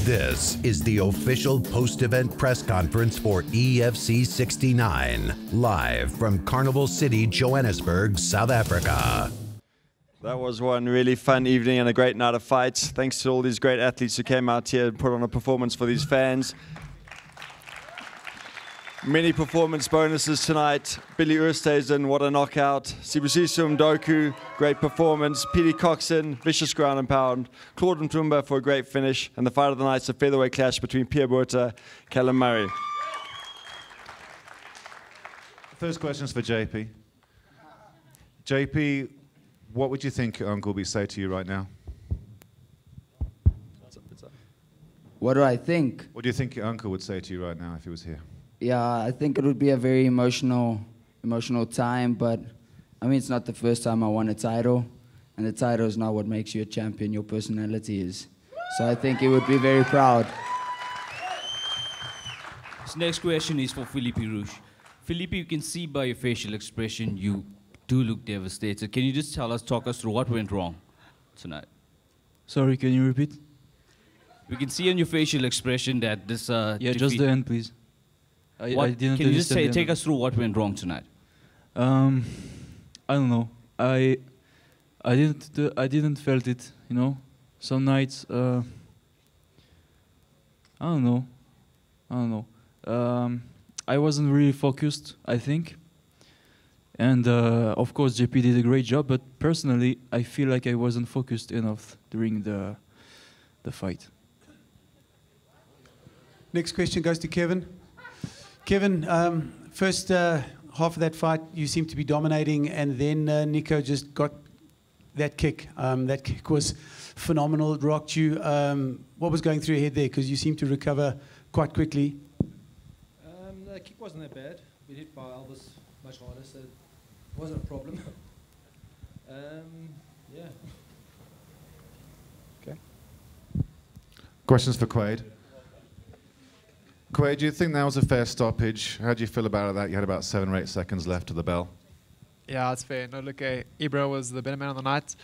This is the official post-event press conference for EFC 69, live from Carnival City, Johannesburg, South Africa. That was one really fun evening and a great night of fights. Thanks to all these great athletes who came out here and put on a performance for these fans. Many performance bonuses tonight. Billy Oosthuizen, what a knockout. Sibusiso Mdoku, great performance. Petey Coxon, vicious ground and pound. Claude Mtumba for a great finish. And the fight of the night's a featherweight clash between Pierre Botha and Callum Murray. First question's for JP. JP, what would you think Uncle would say to you right now? What do I think? What do you think your uncle would say to you right now if he was here? Yeah, I think it would be a very emotional time, but I mean, it's not the first time I won a title, and the title is not what makes you a champion, your personality is. So I think he would be very proud. This next question is for Philippe Rouge. Philippe, you can see by your facial expression, you do look devastated. Can you just talk us through what went wrong tonight? Sorry, can you repeat? We can see on your facial expression that this yeah, just the end, please. I didn't can you just take us through what went wrong tonight? I don't know. I didn't felt it. You know, some nights. I don't know. I wasn't really focused, I think. And of course, JP did a great job. But personally, I feel like I wasn't focused enough during the fight. Next question goes to Kevin. Kevin, first half of that fight, you seemed to be dominating, and then Nico just got that kick. That kick was phenomenal. It rocked you. What was going through your head there? Because you seemed to recover quite quickly. The kick wasn't that bad. We hit by Albus much harder, so it wasn't a problem. Yeah. Okay. Questions for Quaid. Quaid, do you think that was a fair stoppage? How do you feel about that? You had about 7 or 8 seconds left to the bell. Yeah, it's fair. No, look, Ibra was the better man on the night.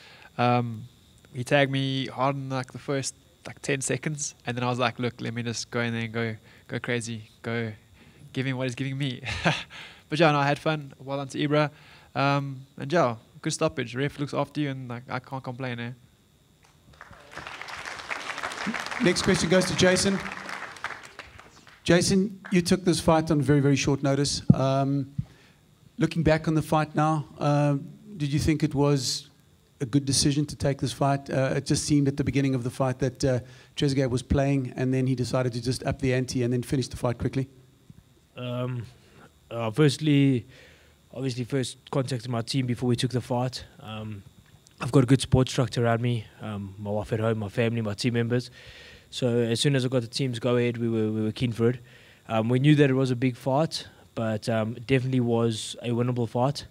He tagged me hard in like the first 10 seconds, and then I was like, look, let me just go in there and go crazy, go give him what he's giving me. But yeah, no, I had fun. Well done to Ibra. And yeah, good stoppage. Ref looks after you, and like, I can't complain. Eh? Next question goes to Jason. Jason, you took this fight on very, very short notice. Looking back on the fight now, did you think it was a good decision to take this fight? It just seemed at the beginning of the fight that Trezeguet was playing, and then he decided to just up the ante and then finish the fight quickly. Firstly, obviously first contacted my team before we took the fight. I've got a good support structure around me, my wife at home, my family, my team members. So as soon as I got the team's go ahead, we were keen for it. We knew that it was a big fight, but it definitely was a winnable fight.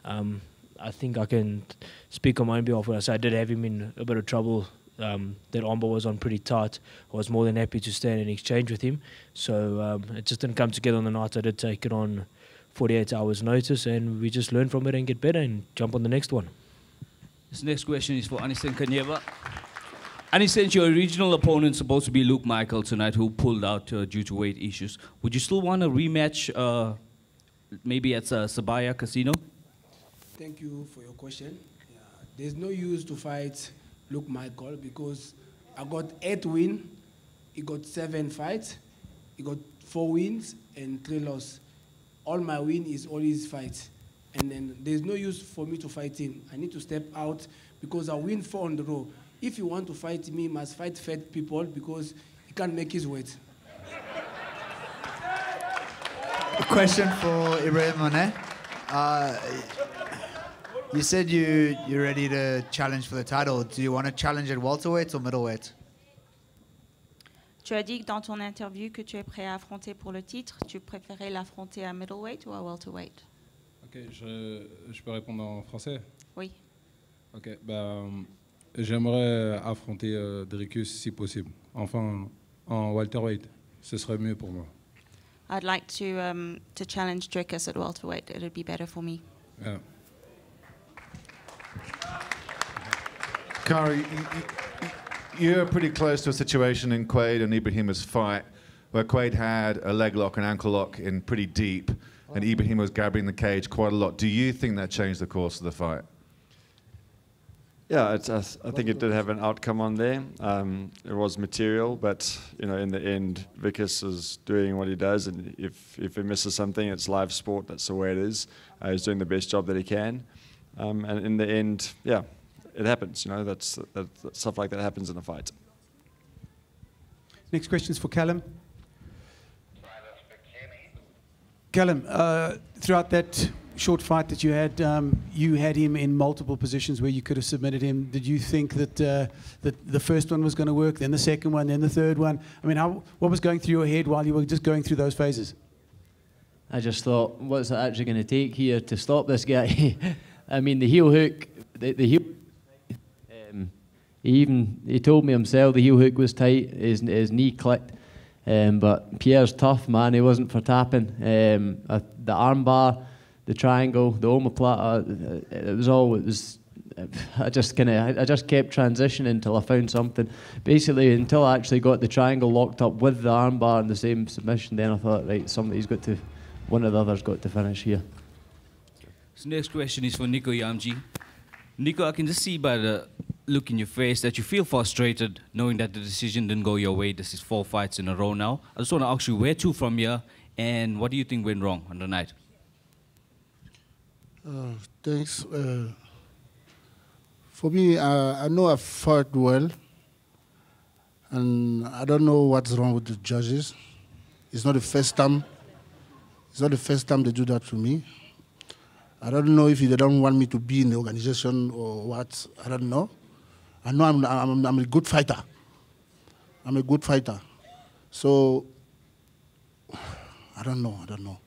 I think I can speak on my own behalf when I say I did have him in a bit of trouble. That armbar was on pretty tight. I was more than happy to stand and exchange with him. So it just didn't come together on the night. I did take it on 48 hours notice, and we just learn from it and get better and jump on the next one. This next question is for Anisen Kanyeva. Anisen, your original opponent supposed to be Luke Michael tonight, who pulled out due to weight issues. Would you still want a rematch, maybe at Sabaya Casino? Thank you for your question. Yeah, there's no use to fight Luke Michael because I got 8 wins, he got 7 fights, he got 4 wins and 3 losses. All my win is all his fights. And then there's no use for me to fight him. I need to step out because I win 4 on the row. If you want to fight me, you must fight fat people because he can't make his weight. A question for Ibrahim Monet. You said you're ready to challenge for the title. Do you want to challenge at welterweight or middleweight? Tu as dit que dans ton interview que tu es prêt à affronter pour le titre. Tu préférais l'affronter à middleweight ou à welterweight? Ok, je peux répondre en français? Oui. Ok, j'aimerais affronter Dricus si possible. Enfin, en welterweight, ce serait mieux pour moi. I'd like to challenge Dricus at welterweight. It would be better for me. Yeah. Kari, You're pretty close to a situation in Quaid and Ibrahim's fight where Quaid had a leg lock and ankle lock in pretty deep, and Ibrahim was grabbing the cage quite a lot. Do you think that changed the course of the fight? Yeah, I think it did have an outcome on there. It was material, but you know, in the end, Vickers is doing what he does, and if he misses something, it's live sport. That's the way it is. He's doing the best job that he can, and in the end, yeah, it happens. You know, that stuff like that happens in a fight. Next question is for Callum. Callum, throughout that short fight that you had him in multiple positions where you could have submitted him. Did you think that that the first one was going to work, then the second one, then the third one? I mean, what was going through your head while you were just going through those phases? I just thought, what's it actually going to take here to stop this guy? I mean, the heel hook, the heel. He told me himself the heel hook was tight. His knee clicked. But Pierre's tough, man. He wasn't for tapping. The armbar, the triangle, the omoplata, it was. I just kept transitioning until I found something. Basically, until I actually got the triangle locked up with the armbar in the same submission, then I thought, right, one of the others got to finish here. So next question is for Nico Yamji. Nico, I can just see by the look in your face that you feel frustrated knowing that the decision didn't go your way. This is 4 fights in a row now. I just want to ask you, where to from here, and what do you think went wrong on the night? Thanks. For me, I know I fought well, and I don't know what's wrong with the judges. It's not the first time. It's not the first time they do that to me. I don't know if they don't want me to be in the organization or what. I don't know. I know I'm a good fighter. I'm a good fighter. So I don't know.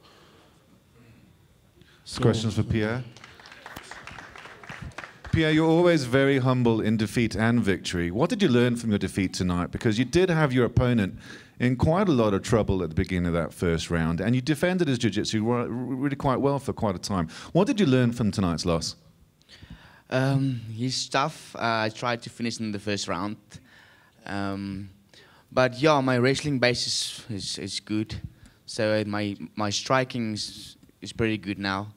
This question's for Pierre. Pierre, you're always very humble in defeat and victory. What did you learn from your defeat tonight? Because you did have your opponent in quite a lot of trouble at the beginning of that first round, and you defended his jiu-jitsu really quite well for quite a time. What did you learn from tonight's loss? He's tough. I tried to finish in the first round. But yeah, my wrestling base is good. So my striking is pretty good now.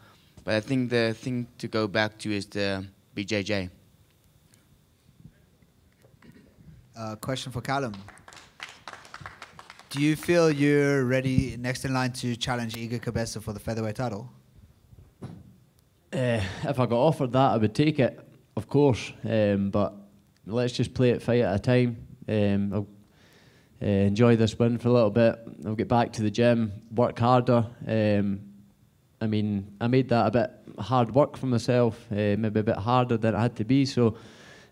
But I think the thing to go back to is the BJJ. Question for Callum. Do you feel you're ready next in line to challenge Igor Cabeza for the featherweight title? If I got offered that, I would take it, of course. But let's just play it fight at a time. I'll enjoy this win for a little bit. I'll get back to the gym, work harder. I mean, I made that a bit hard work for myself, maybe a bit harder than it had to be. So,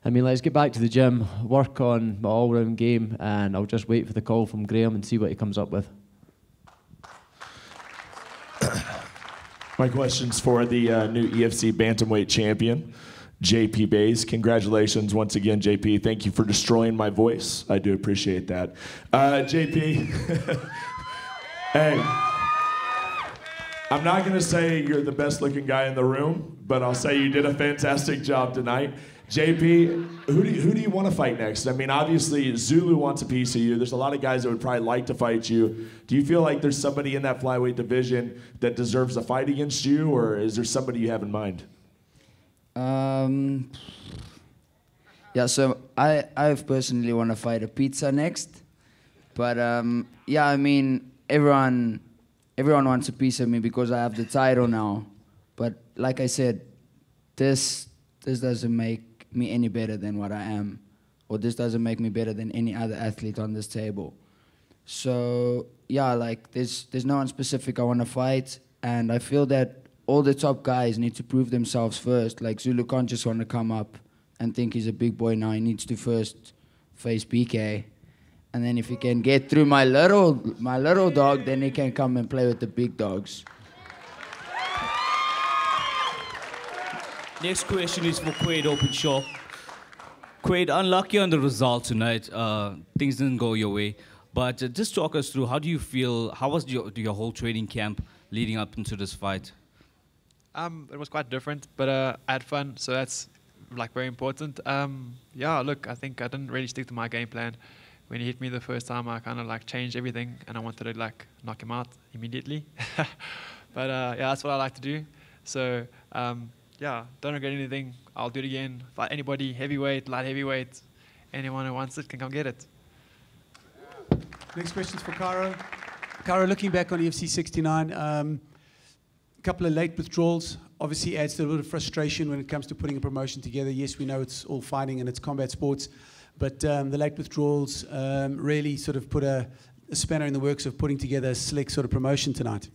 I mean, let's get back to the gym, work on my all-round game, and I'll just wait for the call from Graham and see what he comes up with. My question's for the new EFC Bantamweight champion, JP Bays. Congratulations once again, JP. Thank you for destroying my voice. I do appreciate that. JP, hey, I'm not going to say you're the best looking guy in the room, but I'll say you did a fantastic job tonight. JP, who do you want to fight next? I mean, obviously, Zulu wants a piece of you. There's a lot of guys that would probably like to fight you. Do you feel like there's somebody in that flyweight division that deserves a fight against you, or is there somebody you have in mind? Yeah, so I personally want to fight a pizza next. But, yeah, I mean, everyone wants a piece of me because I have the title now. But like I said, this doesn't make me any better than what I am, or this doesn't make me better than any other athlete on this table. So yeah, like there's no one specific I want to fight, and I feel that all the top guys need to prove themselves first. Like Zulu can't just want to come up and think he's a big boy now. He needs to first face BK, and then if he can get through my little dog, then he can come and play with the big dogs. Next question is for Quaid Openshaw. Quaid, unlucky on the result tonight. Things didn't go your way. But just talk us through, how do you feel, how was your whole training camp leading up into this fight? It was quite different, but I had fun, so that's like very important. Yeah, look, I think I didn't really stick to my game plan. When he hit me the first time, I kind of like changed everything, and I wanted to like knock him out immediately. But yeah, that's what I like to do. So yeah, don't regret anything. I'll do it again. Fight anybody, heavyweight, light heavyweight, anyone who wants it can come get it. Next question's for Caro. Caro, looking back on EFC 69, a couple of late withdrawals obviously adds to a little bit of frustration when it comes to putting a promotion together. Yes, we know it's all fighting and it's combat sports, but the late withdrawals really sort of put a spanner in the works of putting together a slick sort of promotion tonight.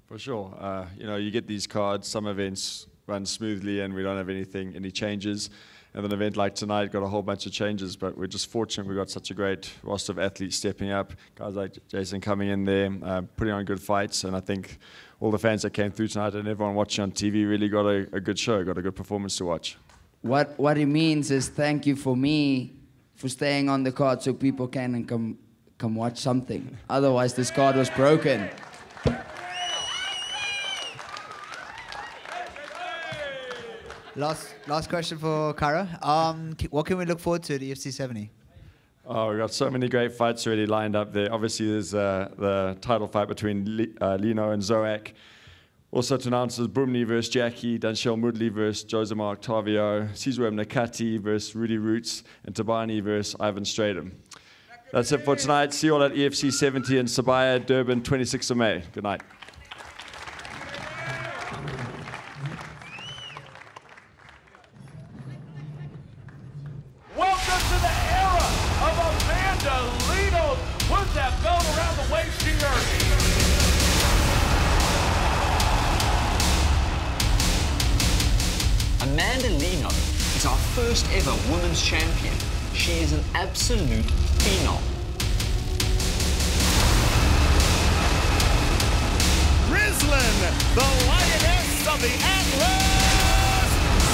For sure. You know, you get these cards, some events run smoothly and we don't have any changes. And an event like tonight got a whole bunch of changes, but we're just fortunate we got such a great roster of athletes stepping up, guys like Jason coming in there, putting on good fights, and I think all the fans that came through tonight and everyone watching on TV really got a good show, got a good performance to watch. What it means is thank you for me for staying on the card so people can come watch something. Otherwise this card was broken. Last question for Kara. What can we look forward to at EFC 70? Oh, we've got so many great fights already lined up there. Obviously, there's the title fight between Lino and Zoak. Also to announce is Brumley versus Jackie, Danshell Mudley versus Josemar Octavio, Sizwe Nakati versus Rudy Roots, and Tabani versus Ivan Stratum. That's it for tonight. See you all at EFC 70 in Sabaya, Durban, 26th of May. Good night. Welcome to the era of Amanda Lino with that belt around the waist she earned. Amanda Lino is our first ever women's champion. She is an absolute phenom. Rislin, the lioness of the Atlas,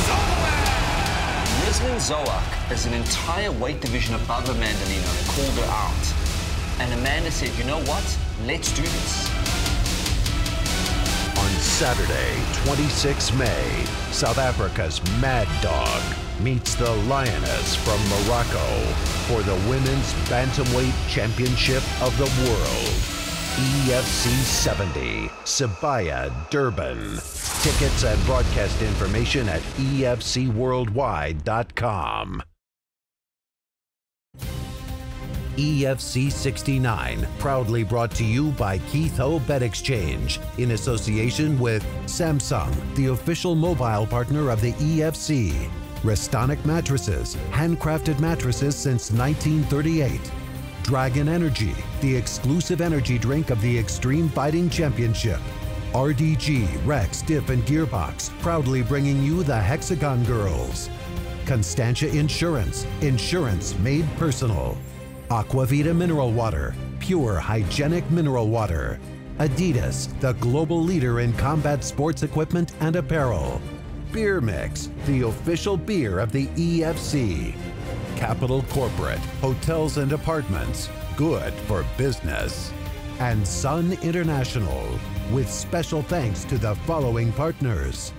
Zoak! Rislin Zoak is an entire weight division above Amanda Lino and called her out. And Amanda said, you know what? Let's do this. On Saturday, 26 May, South Africa's Mad Dog meets the Lioness from Morocco for the Women's Bantamweight Championship of the World. EFC 70, Sabaya, Durban. Tickets and broadcast information at efcworldwide.com. EFC 69, proudly brought to you by Keith Ho Bet Exchange in association with Samsung, the official mobile partner of the EFC. Restonic Mattresses, handcrafted mattresses since 1938. Dragon Energy, the exclusive energy drink of the Extreme Fighting Championship. RDG, Rex, Dip, and Gearbox, proudly bringing you the Hexagon Girls. Constantia Insurance, insurance made personal. Aquavita Mineral Water, pure hygienic mineral water. Adidas, the global leader in combat sports equipment and apparel. Beer Mix, the official beer of the EFC. Capital Corporate, hotels and apartments, good for business. And Sun International, with special thanks to the following partners: